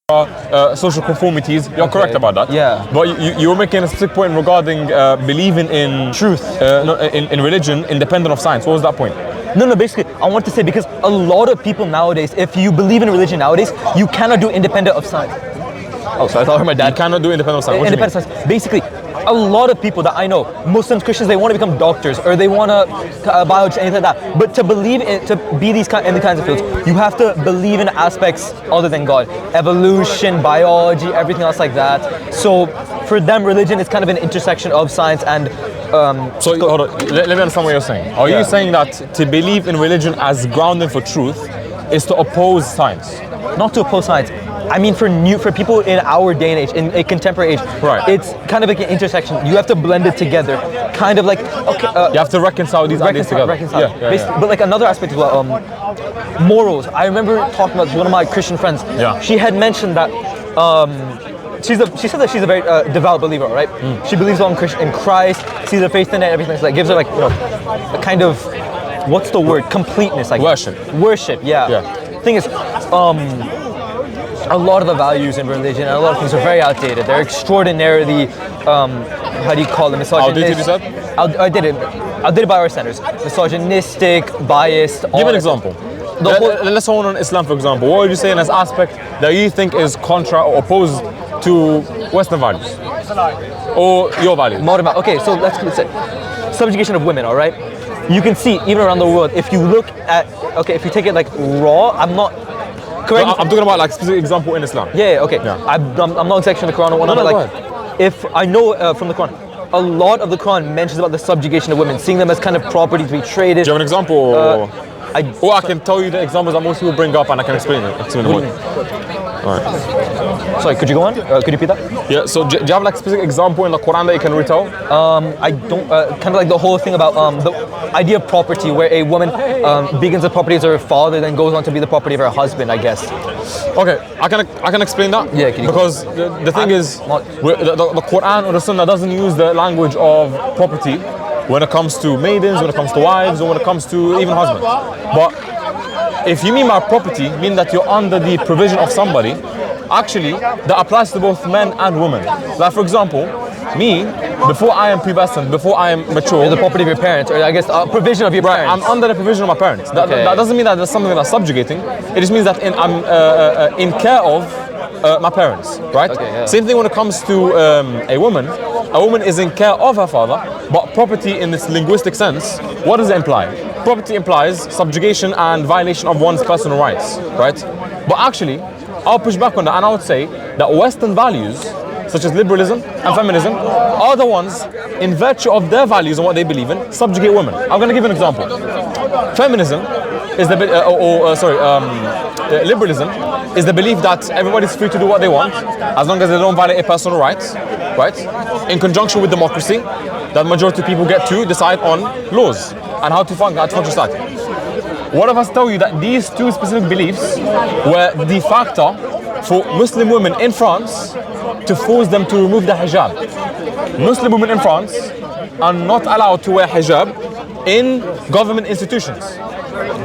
social conformities. You're correct about that. Yeah. But you were making a specific point regarding believing in truth, in religion independent of science. What was that point? No, basically, I want to say because a lot of people nowadays, if you believe in religion nowadays, you cannot do independent of science. Oh, sorry, I thought I heard my dad. You cannot do independent of science. What independent of science. Basically, a lot of people that I know, Muslims, Christians, they want to become doctors or they want to biology, anything like that. But to believe in, to be in these kinds of fields, you have to believe in aspects other than God. Evolution, biology, everything else like that. So for them, religion is kind of an intersection of science and so hold on, let me understand what you're saying. Are you saying that to believe in religion as grounding for truth is to oppose science? Not to oppose science. I mean, for people in our day and age, in a contemporary age, right. It's kind of like an intersection. You have to blend it together, kind of like okay. You have to reconcile these ideas together. Yeah. But like another aspect as well, morals. I remember talking about one of my Christian friends. Yeah. She had mentioned that. She said that she's a very devout believer, right? She believes in Christ, sees her faith in it, everything. So that gives her like, a kind of, what's the word? Completeness, like worship. Yeah. Thing is, a lot of the values in religion and a lot of things are very outdated. They're extraordinarily, how do you call them? Outdated, you said? Outdated by our standards. Misogynistic, biased. Give an example. Let's hold on Islam, for example. What would you say in this aspect that you think is contra or opposed to Western values? Or your values? Okay, so let's say subjugation of women, all right? You can see, even around the world, if you look at, if you take it like raw, I'm talking about like specific example in Islam. I'm not exactly in the Quran or whatnot, but like, if I know from the Quran, a lot of the Quran mentions about the subjugation of women, seeing them as kind of property to be traded. Do you have an example? I can tell you the examples that most people bring up and I can explain it. Alright. Sorry, could you go on? Could you repeat that? Yeah, so do you have like a specific example in the Quran that you can retell? I don't, kind of like the whole thing about the idea of property, where a woman begins the property of her father, then goes on to be the property of her husband, I guess. Okay, I can explain that. Yeah, can you because the thing is, the Quran or the Sunnah doesn't use the language of property when it comes to maidens, when it comes to wives, or when it comes to even husbands. But if you mean by property, mean that you're under the provision of somebody, actually, that applies to both men and women. Like for example, me, before I am pubescent, before I am mature, you're the property of your parents, or I guess a provision of your parents. I'm under the provision of my parents. That doesn't mean that there's something that's subjugating. It just means that I'm in care of my parents, right? Same thing when it comes to a woman. A woman is in care of her father, but property in this linguistic sense, what does it imply? Property implies subjugation and violation of one's personal rights, right? But actually, I'll push back on that and I would say that Western values, such as liberalism and feminism, are the ones, in virtue of their values and what they believe in, subjugate women. I'm going to give an example. Feminism is liberalism is the belief that everybody's free to do what they want as long as they don't violate a personal rights, right? In conjunction with democracy, that majority of people get to decide on laws and how to function society. What if I tell you that these two specific beliefs were the factor for Muslim women in France to force them to remove the hijab? Muslim women in France are not allowed to wear hijab in government institutions.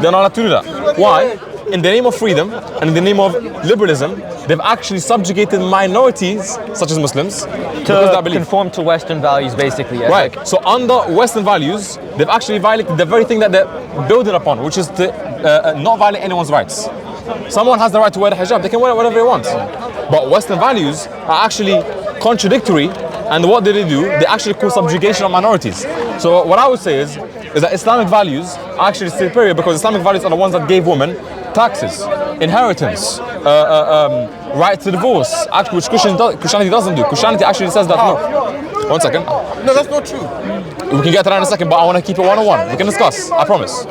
They're not allowed to do that. Why? In the name of freedom and in the name of liberalism, they've actually subjugated minorities, such as Muslims, to conform to Western values, basically. Yeah, right. So under Western values, they've actually violated the very thing that they're building upon, which is to not violate anyone's rights. Someone has the right to wear the hijab, they can wear it whatever they want. But Western values are actually contradictory, and what do? They actually cause subjugation of minorities. So what I would say is that Islamic values are actually superior because Islamic values are the ones that gave women taxes, inheritance, right to divorce, actually, which Christianity doesn't do. Christianity actually says that, no. One second. No, that's not true. We can get to that in a second, but I want to keep it one-on-one. We can discuss, I promise.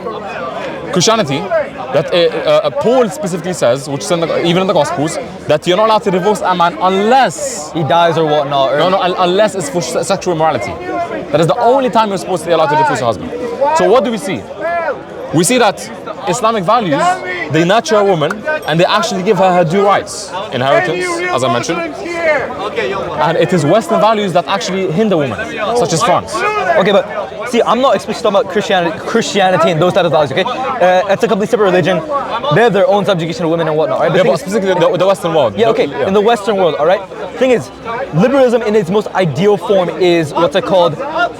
Christianity, that Paul specifically says, which is even in the Gospels, that you're not allowed to divorce a man unless he dies or whatnot. Unless it's for sexual immorality. That is the only time you're supposed to be allowed to divorce your husband. So what do we see? We see that Islamic values, they nurture a woman and they actually give her due rights. Inheritance, as I mentioned. And it is Western values that actually hinder women, such as France. Okay, but see, I'm not especially talking about Christianity and those type of values, okay? it's a completely separate religion. They have their own subjugation of women and whatnot, right? But specifically the Western world. Yeah, okay, in the Western world, all right? Thing is, liberalism in its most ideal form is what's it called?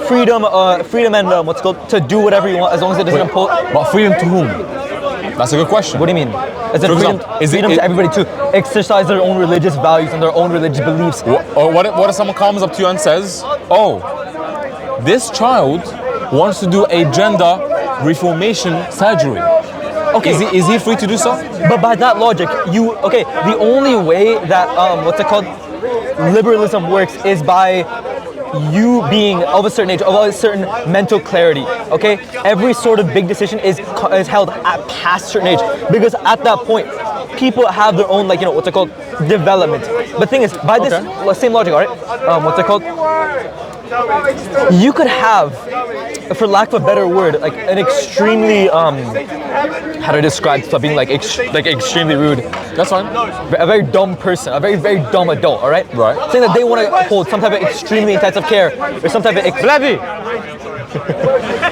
Freedom and what's called to do whatever you want as long as it doesn't impose. But freedom to whom? That's a good question. What do you mean? Is it freedom to everybody to exercise their own religious values and their own religious beliefs? What if someone comes up to you and says, oh, this child wants to do a gender reformation surgery. Okay. Is he free to do so? But by that logic, the only way that liberalism works is by you being of a certain age, of a certain mental clarity. Okay, every sort of big decision is held at past certain age, because at that point, people have their own development. But the thing is, by this same logic, all right, you could have, for lack of a better word, like an extremely how do I describe stuff being extremely rude? That's fine. A very dumb person, a very, very dumb adult, all right? Right. Saying that they want to hold some type of extremely intensive care or some type of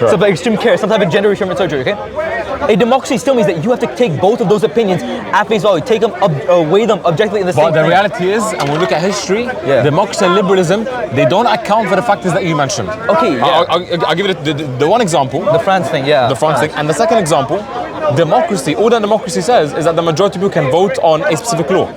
some type of extreme care, some type of gender reform surgery, okay? A democracy still means that you have to take both of those opinions at face value, take them, weigh them objectively in the same. But the reality is, and when we look at history, democracy and liberalism, they don't account for the factors that you mentioned. Okay, yeah. I'll give it the one example. The France thing, yeah. The France thing. And the second example, democracy, all that democracy says is that the majority of people can vote on a specific law.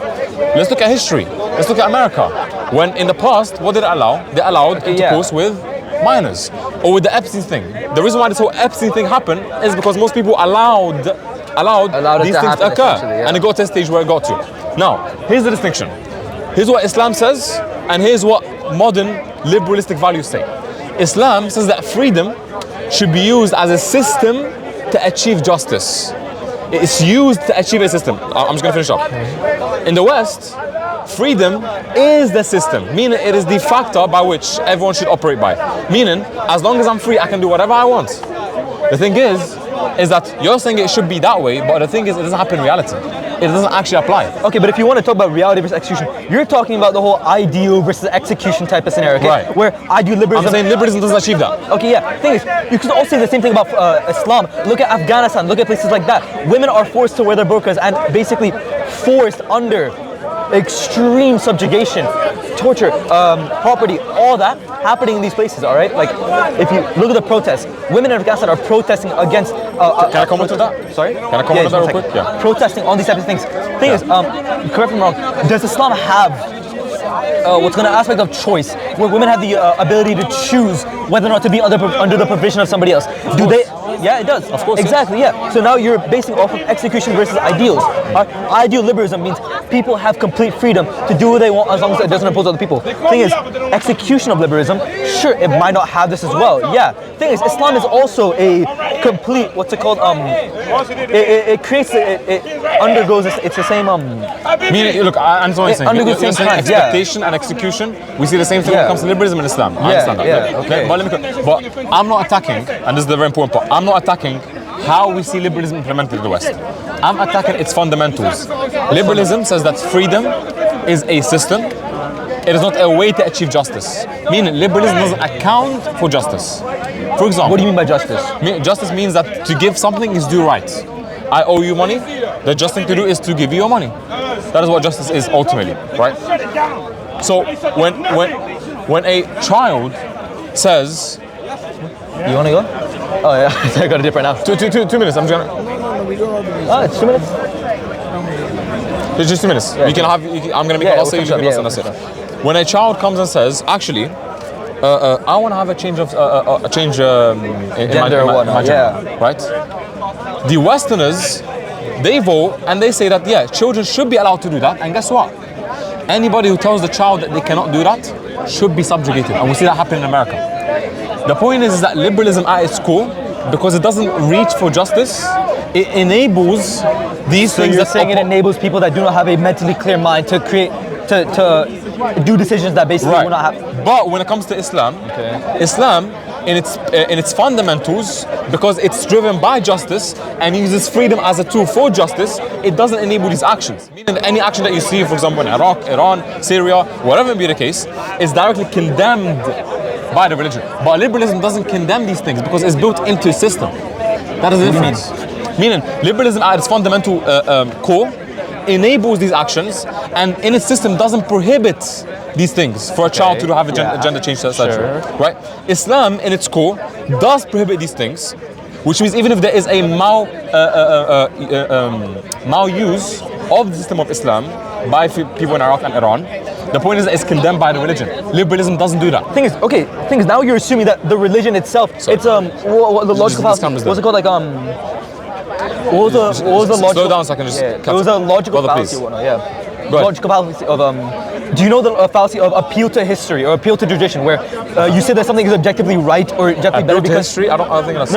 Let's look at history. Let's look at America. When in the past, what did it allow? They allowed intercourse with minors. Or with the Epstein thing. The reason why this whole Epstein thing happened is because most people allowed these things to occur. And it got to a stage where it got to. Now, here's the distinction. Here's what Islam says, and here's what modern liberalistic values say. Islam says that freedom should be used as a system to achieve justice. It's used to achieve a system. I'm just going to finish up. In the West, freedom is the system, meaning it is the factor by which everyone should operate by. Meaning, as long as I'm free, I can do whatever I want. The thing is that you're saying it should be that way, but the thing is, it doesn't happen in reality. It doesn't actually apply. Okay, but if you want to talk about reality versus execution, you're talking about the whole ideal versus execution type of scenario, okay? Right. Where ideal liberalism... I'm saying liberalism doesn't achieve that. Okay, yeah. Thing is, you could also say the same thing about Islam. Look at Afghanistan, look at places like that. Women are forced to wear their burqas and basically forced under extreme subjugation, torture, property, all that happening in these places, all right? Like, if you look at the protests, women in Afghanistan are protesting against... Can I comment on that? Sorry? Can I comment on that real quick? Yeah. Protesting on these types of things. Thing is, correct me if I'm wrong, does Islam have what's going to aspect of choice, where women have the ability to choose whether or not to be under the provision of somebody else? Do they? Yeah, it does. Of course. Exactly, yeah. So now you're basing off of execution versus ideals. Ideal liberalism means people have complete freedom to do what they want as long as it doesn't impose other people. Thing is, execution of liberalism, sure, it might not have this as well. Yeah. Thing is, Islam is also a complete, what's it called? It undergoes. It's the same. Meaning, look, I understand what you're saying. Undergoes the same kind. Expectation and execution. We see the same thing when it comes to liberalism in Islam. I understand that. Yeah. Okay. But I'm not attacking, and this is the very important part. I'm not attacking how we see liberalism implemented in the West. I'm attacking its fundamentals. Liberalism says that freedom is a system. It is not a way to achieve justice. Meaning, liberalism doesn't account for justice. For example, what do you mean by justice? Justice means that to give something is due right. I owe you money. The just thing to do is to give you your money. That is what justice is ultimately, right? So when a child says, "You want to go?" Oh yeah, I got a dip right now. 2 minutes. I'm just gonna. Oh, it's 2 minutes. It's just 2 minutes. Yeah, I'm gonna make a say. That's it. When a child comes and says, "Actually, I want to have a change of in gender my gender," right? The Westerners, they vote and they say that children should be allowed to do that. And guess what? Anybody who tells the child that they cannot do that should be subjugated. And we see that happen in America. The point is that liberalism at its core, because it doesn't reach for justice, it enables these things. So you're saying it enables people that do not have a mentally clear mind to create, to do decisions that basically will not have. But when it comes to Islam, Islam in its fundamentals, because it's driven by justice and uses freedom as a tool for justice, it doesn't enable these actions. Meaning any action that you see, for example, in Iraq, Iran, Syria, whatever may be the case, is directly condemned by the religion. But liberalism doesn't condemn these things because it's built into a system. That is the difference. Meaning, liberalism at its fundamental core enables these actions, and in its system doesn't prohibit these things for a child to have a gender change, etc. Right? Islam, in its core, does prohibit these things, which means even if there is a maluse of the system of Islam by people in Iraq and Iran, the point is that it's condemned by the religion. Liberalism doesn't do that. Thing is now you're assuming that the religion itself, it's the logical fallacy. What's it called? Like what was the logical? Slow down so I can just. It was a logical fallacy. Logical fallacy of Do you know the fallacy of appeal to history or appeal to tradition, where you say that something is objectively right or objectively better because history? I don't think that's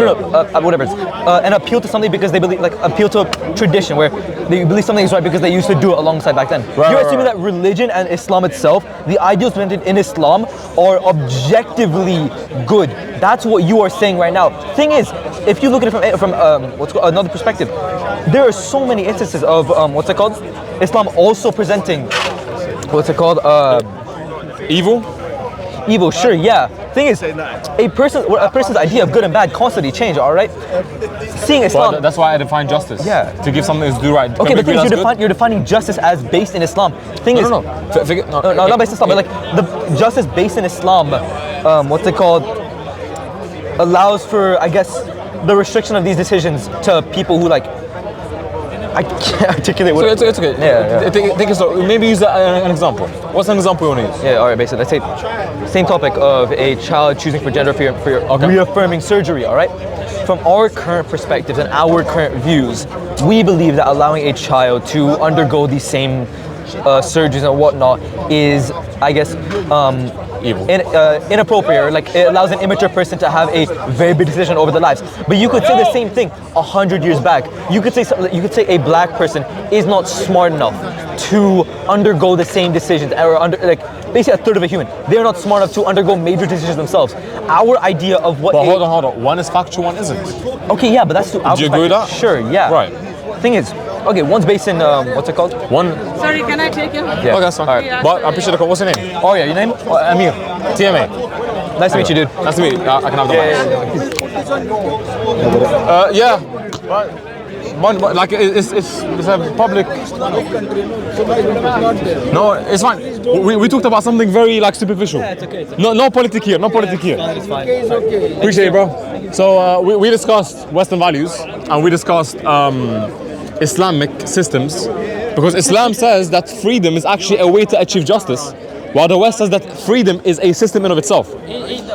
whatever. And appeal to something because they believe, like appeal to tradition, where they believe something is right because they used to do it alongside back then. You're assuming that religion and Islam itself, the ideals presented in Islam, are objectively good. That's what you are saying right now. Thing is, if you look at it from another perspective, there are so many instances of Islam also presenting evil. Evil, sure, yeah. Thing is, a person's idea of good and bad constantly change. All right. Seeing Islam. Well, that's why I define justice. Yeah. To give something its due right. Okay, but the thing is, you're defining justice as based in Islam. No, not based in Islam, but like the justice based in Islam. Allows for, I guess, the restriction of these decisions to people who I can't articulate what. It's okay. Maybe use an example. What's an example you want to use? Yeah, all right, basically, let's say same topic of a child choosing for gender reaffirming surgery. All right. From our current perspectives and our current views, we believe that allowing a child to undergo these same surgeries and whatnot is, I guess, evil, inappropriate, or like it allows an immature person to have a very big decision over their lives. But you could say the same thing 100 years back. You could say a black person is not smart enough to undergo the same decisions, or basically a third of a human. They're not smart enough to undergo major decisions themselves. Our idea of what. But hold on. One is factual, one isn't. Okay, yeah, but that's too. Do you agree with that? Sure, yeah. Right. Thing is, okay, one's based in One. Sorry, can I take you? Yeah. Okay, that's fine. Right. But I appreciate the call. What's your name? Oh yeah, your name? Amir. TMA. Nice to meet you, dude. Nice to meet you. I can have the mic. Like it's a public. No, it's fine. We talked about something very superficial. Yeah, it's okay. No politic here. No politic here. It's fine. Appreciate it, bro. So we discussed Western values, and we discussed Islamic systems, because Islam says that freedom is actually a way to achieve justice, while the West says that freedom is a system in of itself.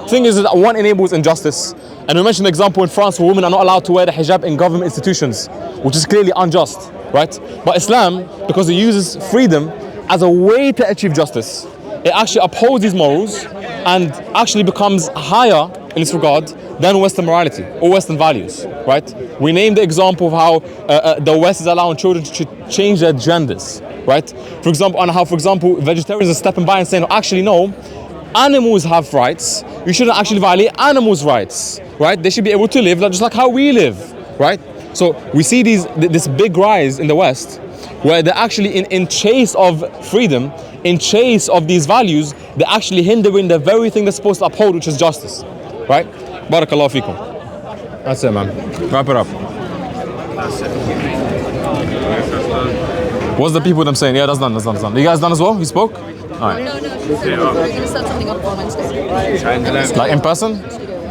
Thing is that one enables injustice, and we mentioned the example in France where women are not allowed to wear the hijab in government institutions, which is clearly unjust, right? But Islam, because it uses freedom as a way to achieve justice, it actually upholds these morals and actually becomes higher in this regard than Western morality or Western values, right? We named the example of how the West is allowing children to change their genders, right? For example, vegetarians are stepping by and saying, actually no, animals have rights. You shouldn't actually violate animals' rights, right? They should be able to live just like how we live, right? So we see this big rise in the West, where they're actually in chase of freedom, in chase of these values, they're actually hindering the very thing they're supposed to uphold, which is justice, right? Barakallahu feekum. That's it, man. Wrap it up. What's the people them saying? Yeah, that's done. You guys done as well? You spoke? All right. No. We're going to set something up on Wednesday. Like in person?